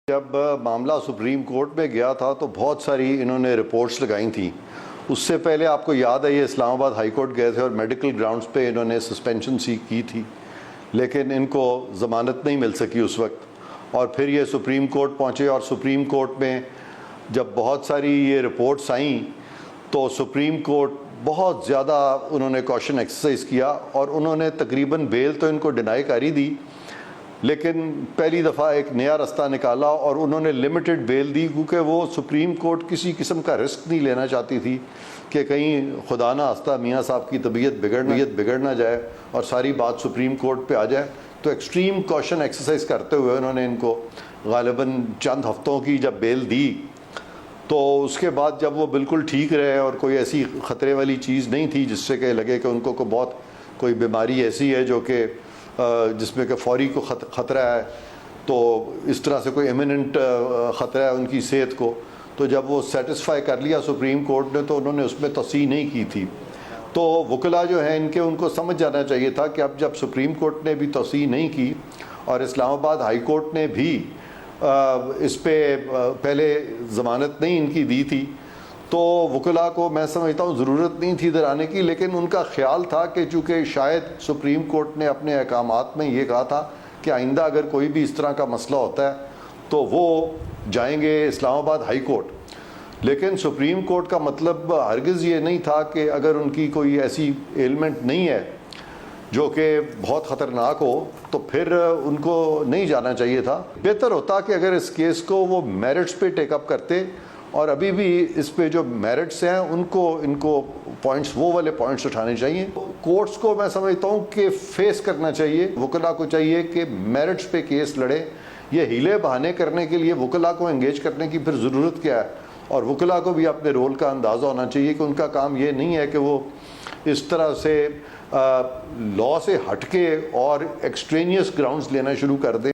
جب معاملہ supreme court میں گیا تھا تو بہت ساری انہوں نے رپورٹس لگائی تھیں. اس سے پہلے آپ کو یاد ہے یہ اسلام آباد ہائی کورٹ گئے تھے اور میڈیکل گراؤنڈز پہ انہوں نے سسپینشن سیک کی تھی، لیکن ان کو ضمانت نہیں مل سکی اس وقت. اور پھر یہ سپریم کورٹ پہنچے اور سپریم کورٹ میں جب بہت ساری یہ رپورٹس آئیں تو سپریم کورٹ بہت زیادہ انہوں نے کوشن ایکسرسائز کیا اور انہوں نے تقریباً بیل تو ان کو ڈینائی کر ہی دی، لیکن پہلی دفعہ ایک نیا رستہ نکالا اور انہوں نے لمیٹڈ بیل دی، کیونکہ وہ سپریم کورٹ کسی قسم کا رسک نہیں لینا چاہتی تھی کہ کہیں خدا نہ خواستہ میاں صاحب کی طبیعت بگڑ نہ جائے اور ساری بات سپریم کورٹ پہ آ جائے. تو ایکسٹریم کوشن ایکسرسائز کرتے ہوئے انہوں نے ان کو غالباً چند ہفتوں کی جب بیل دی تو اس کے بعد جب وہ بالکل ٹھیک رہے اور کوئی ایسی خطرے والی چیز نہیں تھی جس سے کہ لگے کہ ان کو بہت کوئی بیماری ایسی ہے جو کہ جس میں کہ فوری کو خطرہ ہے، تو اس طرح سے کوئی ایمیننٹ خطرہ ہے ان کی صحت کو، تو جب وہ سیٹسفائی کر لیا سپریم کورٹ نے تو انہوں نے اس میں توسیع نہیں کی تھی. تو وکلا جو ہیں ان کو سمجھ جانا چاہیے تھا کہ اب جب سپریم کورٹ نے بھی توسیع نہیں کی اور اسلام آباد ہائی کورٹ نے بھی اس پہ پہلے ضمانت نہیں ان کی دی تھی، تو وکلا کو میں سمجھتا ہوں ضرورت نہیں تھی ادھر آنے کی. لیکن ان کا خیال تھا کہ چونکہ شاید سپریم کورٹ نے اپنے احکامات میں یہ کہا تھا کہ آئندہ اگر کوئی بھی اس طرح کا مسئلہ ہوتا ہے تو وہ جائیں گے اسلام آباد ہائی کورٹ. لیکن سپریم کورٹ کا مطلب ہرگز یہ نہیں تھا کہ اگر ان کی کوئی ایسی ایلمنٹ نہیں ہے جو کہ بہت خطرناک ہو تو پھر ان کو نہیں جانا چاہیے تھا. بہتر ہوتا کہ اگر اس کیس کو وہ میرٹس پہ ٹیک اپ کرتے، اور ابھی بھی اس پہ جو میرٹس ہیں ان کو پوائنٹس، وہ والے پوائنٹس اٹھانے چاہیے. کورٹس کو میں سمجھتا ہوں کہ فیس کرنا چاہیے، وکلا کو چاہیے کہ میرٹس پہ کیس لڑے. یہ ہیلے بہانے کرنے کے لیے وکلا کو انگیج کرنے کی پھر ضرورت کیا ہے؟ اور وکلا کو بھی اپنے رول کا اندازہ ہونا چاہیے کہ ان کا کام یہ نہیں ہے کہ وہ اس طرح سے لا سے ہٹ کے اور ایکسٹرینیس گراؤنڈز لینا شروع کر دیں.